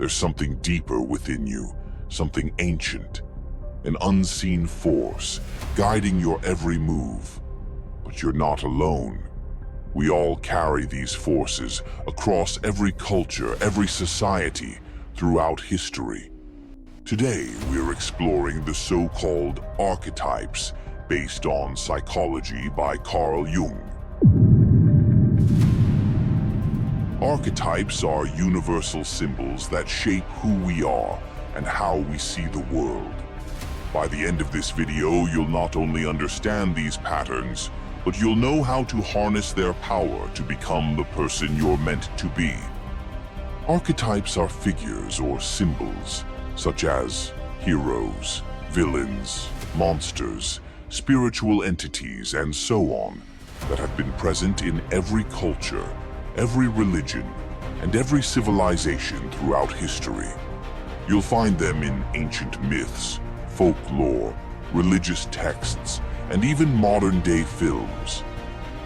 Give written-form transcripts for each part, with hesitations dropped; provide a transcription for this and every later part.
There's something deeper within you, something ancient, an unseen force guiding your every move. But you're not alone. We all carry these forces across every culture, every society, throughout history. Today, we're exploring the so-called archetypes based on psychology by Carl Jung. Archetypes are universal symbols that shape who we are and how we see the world. By the end of this video, you'll not only understand these patterns, but you'll know how to harness their power to become the person you're meant to be. Archetypes are figures or symbols, such as heroes, villains, monsters, spiritual entities, and so on, that have been present in every culture, every religion, and every civilization throughout history. You'll find them in ancient myths, folklore, religious texts, and even modern-day films.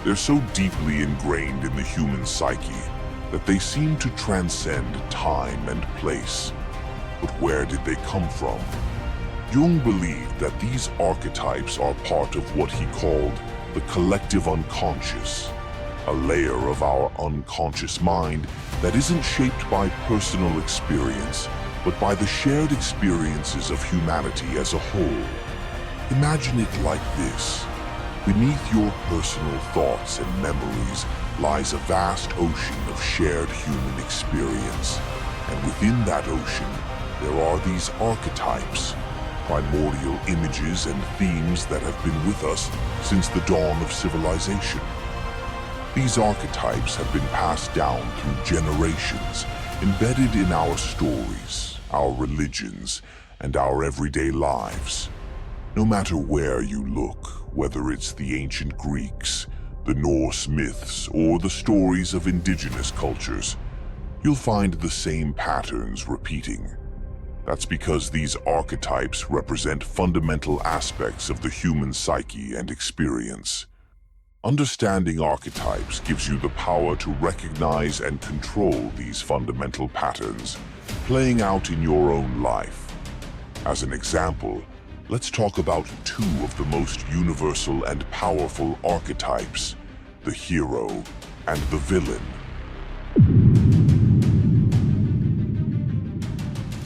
They're so deeply ingrained in the human psyche that they seem to transcend time and place. But where did they come from? Jung believed that these archetypes are part of what he called the collective unconscious, a layer of our unconscious mind that isn't shaped by personal experience, but by the shared experiences of humanity as a whole. Imagine it like this. Beneath your personal thoughts and memories lies a vast ocean of shared human experience. And within that ocean, there are these archetypes, primordial images and themes that have been with us since the dawn of civilization. These archetypes have been passed down through generations, embedded in our stories, our religions, and our everyday lives. No matter where you look, whether it's the ancient Greeks, the Norse myths, or the stories of indigenous cultures, you'll find the same patterns repeating. That's because these archetypes represent fundamental aspects of the human psyche and experience. Understanding archetypes gives you the power to recognize and control these fundamental patterns, playing out in your own life. As an example, let's talk about two of the most universal and powerful archetypes, the hero and the villain.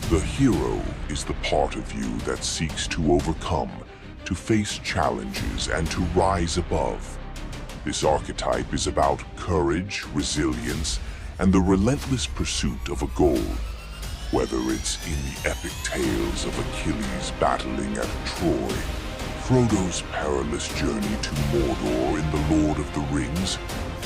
The hero is the part of you that seeks to overcome, to face challenges, and to rise above. This archetype is about courage, resilience, and the relentless pursuit of a goal. Whether it's in the epic tales of Achilles battling at Troy, Frodo's perilous journey to Mordor in The Lord of the Rings,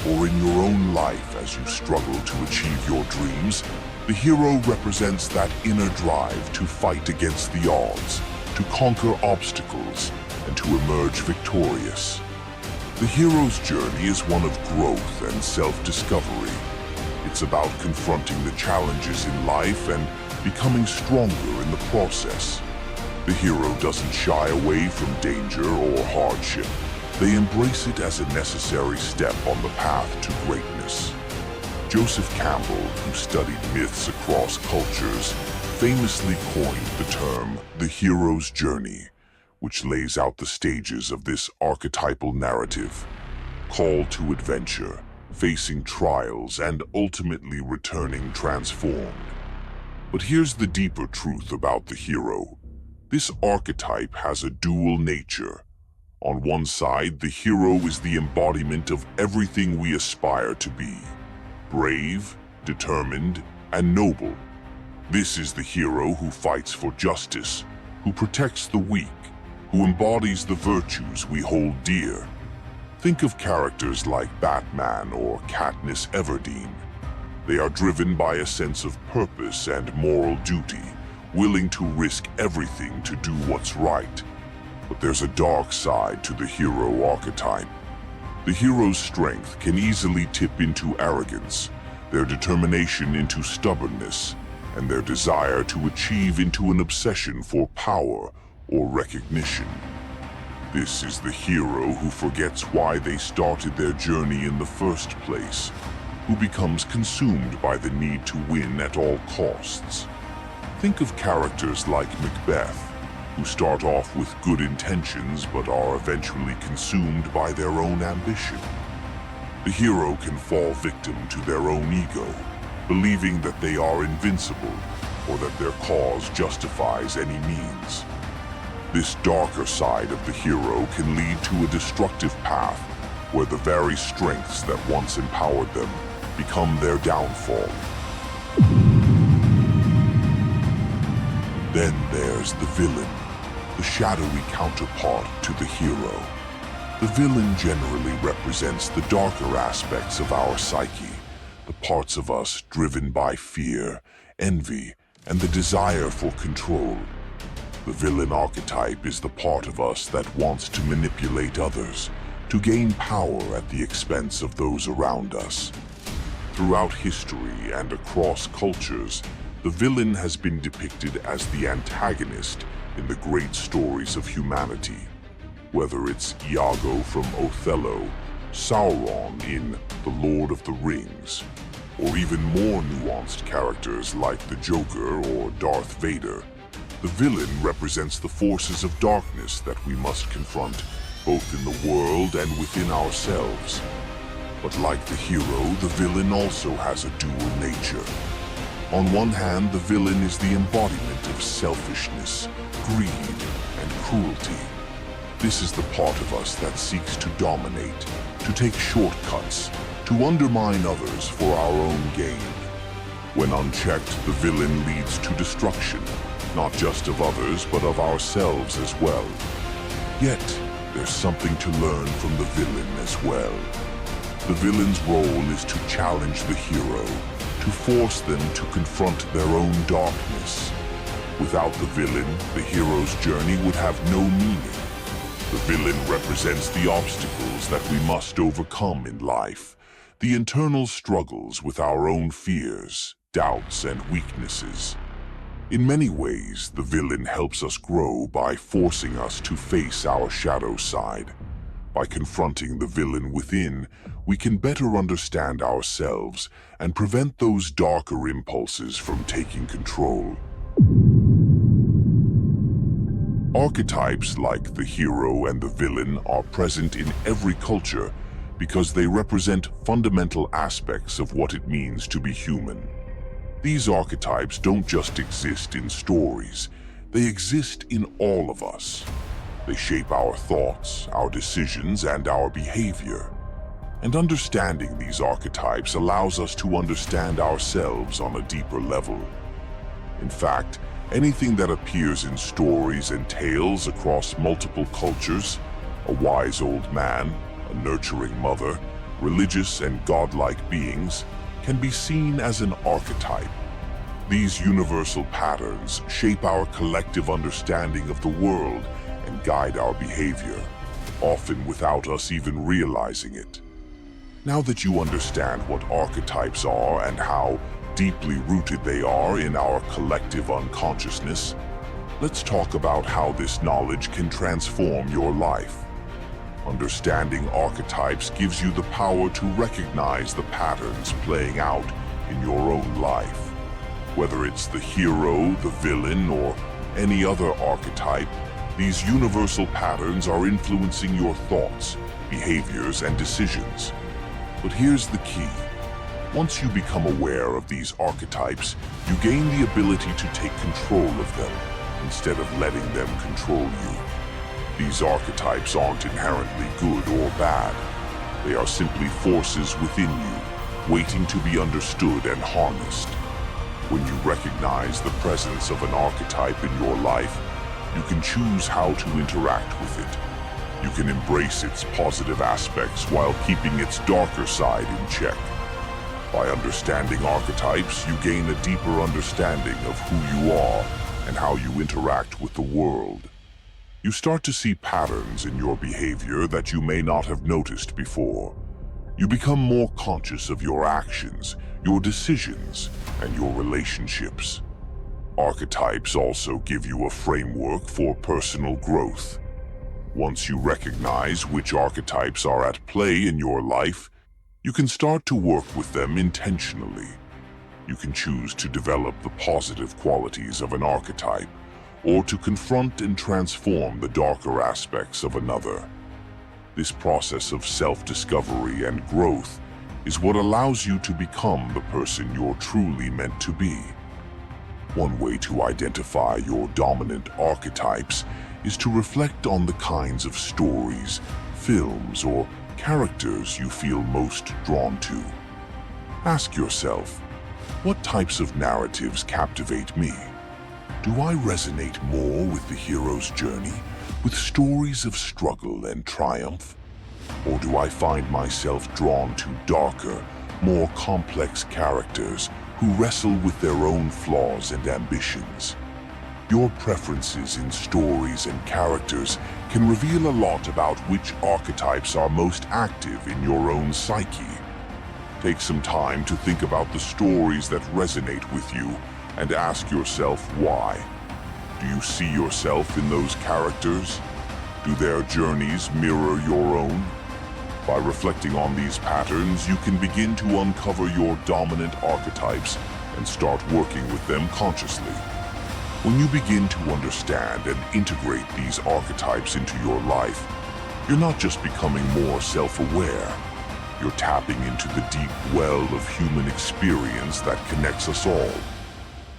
or in your own life as you struggle to achieve your dreams, the hero represents that inner drive to fight against the odds, to conquer obstacles, and to emerge victorious. The hero's journey is one of growth and self-discovery. It's about confronting the challenges in life and becoming stronger in the process. The hero doesn't shy away from danger or hardship. They embrace it as a necessary step on the path to greatness. Joseph Campbell, who studied myths across cultures, famously coined the term the hero's journey, which lays out the stages of this archetypal narrative. Call to adventure, facing trials, and ultimately returning transformed. But here's the deeper truth about the hero. This archetype has a dual nature. On one side, the hero is the embodiment of everything we aspire to be. Brave, determined, and noble. This is the hero who fights for justice, who protects the weak, who embodies the virtues we hold dear. Think of characters like Batman or Katniss Everdeen. They are driven by a sense of purpose and moral duty, willing to risk everything to do what's right. But there's a dark side to the hero archetype. The hero's strength can easily tip into arrogance, their determination into stubbornness, and their desire to achieve into an obsession for power or recognition. This is the hero who forgets why they started their journey in the first place. who becomes consumed by the need to win at all costs. Think of characters like Macbeth, who start off with good intentions but are eventually consumed by their own ambition. The hero can fall victim to their own ego, believing that they are invincible or that their cause justifies any means. This darker side of the hero can lead to a destructive path where the very strengths that once empowered them become their downfall. Then there's the villain, the shadowy counterpart to the hero. The villain generally represents the darker aspects of our psyche, the parts of us driven by fear, envy, and the desire for control. The villain archetype is the part of us that wants to manipulate others, to gain power at the expense of those around us. Throughout history and across cultures, the villain has been depicted as the antagonist in the great stories of humanity. Whether it's Iago from Othello, Sauron in The Lord of the Rings, or even more nuanced characters like the Joker or Darth Vader, the villain represents the forces of darkness that we must confront, both in the world and within ourselves. But like the hero, the villain also has a dual nature. On one hand, the villain is the embodiment of selfishness, greed, and cruelty. This is the part of us that seeks to dominate, to take shortcuts, to undermine others for our own gain. When unchecked, the villain leads to destruction, not just of others, but of ourselves as well. Yet, there's something to learn from the villain as well. The villain's role is to challenge the hero, to force them to confront their own darkness. Without the villain, the hero's journey would have no meaning. The villain represents the obstacles that we must overcome in life, the internal struggles with our own fears, doubts, and weaknesses. In many ways, the villain helps us grow by forcing us to face our shadow side. By confronting the villain within, we can better understand ourselves and prevent those darker impulses from taking control. Archetypes like the hero and the villain are present in every culture because they represent fundamental aspects of what it means to be human. These archetypes don't just exist in stories, they exist in all of us. They shape our thoughts, our decisions, and our behavior. And understanding these archetypes allows us to understand ourselves on a deeper level. In fact, anything that appears in stories and tales across multiple cultures, a wise old man, a nurturing mother, religious and godlike beings, can be seen as an archetype. These universal patterns shape our collective understanding of the world and guide our behavior, often without us even realizing it. Now that you understand what archetypes are and how deeply rooted they are in our collective unconsciousness, let's talk about how this knowledge can transform your life. Understanding archetypes gives you the power to recognize the patterns playing out in your own life. Whether it's the hero, the villain, or any other archetype, these universal patterns are influencing your thoughts, behaviors, and decisions. But here's the key. Once you become aware of these archetypes, you gain the ability to take control of them instead of letting them control you. These archetypes aren't inherently good or bad. They are simply forces within you, waiting to be understood and harnessed. When you recognize the presence of an archetype in your life, you can choose how to interact with it. You can embrace its positive aspects while keeping its darker side in check. By understanding archetypes, you gain a deeper understanding of who you are and how you interact with the world. You start to see patterns in your behavior that you may not have noticed before. You become more conscious of your actions, your decisions, and your relationships. Archetypes also give you a framework for personal growth. Once you recognize which archetypes are at play in your life, You can start to work with them intentionally. You can choose to develop the positive qualities of an archetype, or to confront and transform the darker aspects of another. This process of self-discovery and growth is what allows you to become the person you're truly meant to be. One way to identify your dominant archetypes is to reflect on the kinds of stories, films, or characters you feel most drawn to. Ask yourself, what types of narratives captivate me? Do I resonate more with the hero's journey, with stories of struggle and triumph? Or do I find myself drawn to darker, more complex characters who wrestle with their own flaws and ambitions? Your preferences in stories and characters can reveal a lot about which archetypes are most active in your own psyche. Take some time to think about the stories that resonate with you and ask yourself why. Do you see yourself in those characters? Do their journeys mirror your own? By reflecting on these patterns, you can begin to uncover your dominant archetypes and start working with them consciously. When you begin to understand and integrate these archetypes into your life, you're not just becoming more self-aware, you're tapping into the deep well of human experience that connects us all.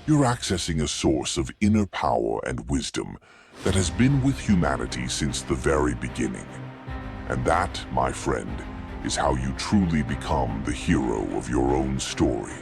You're accessing a source of inner power and wisdom that has been with humanity since the very beginning. And that, my friend, is how you truly become the hero of your own story.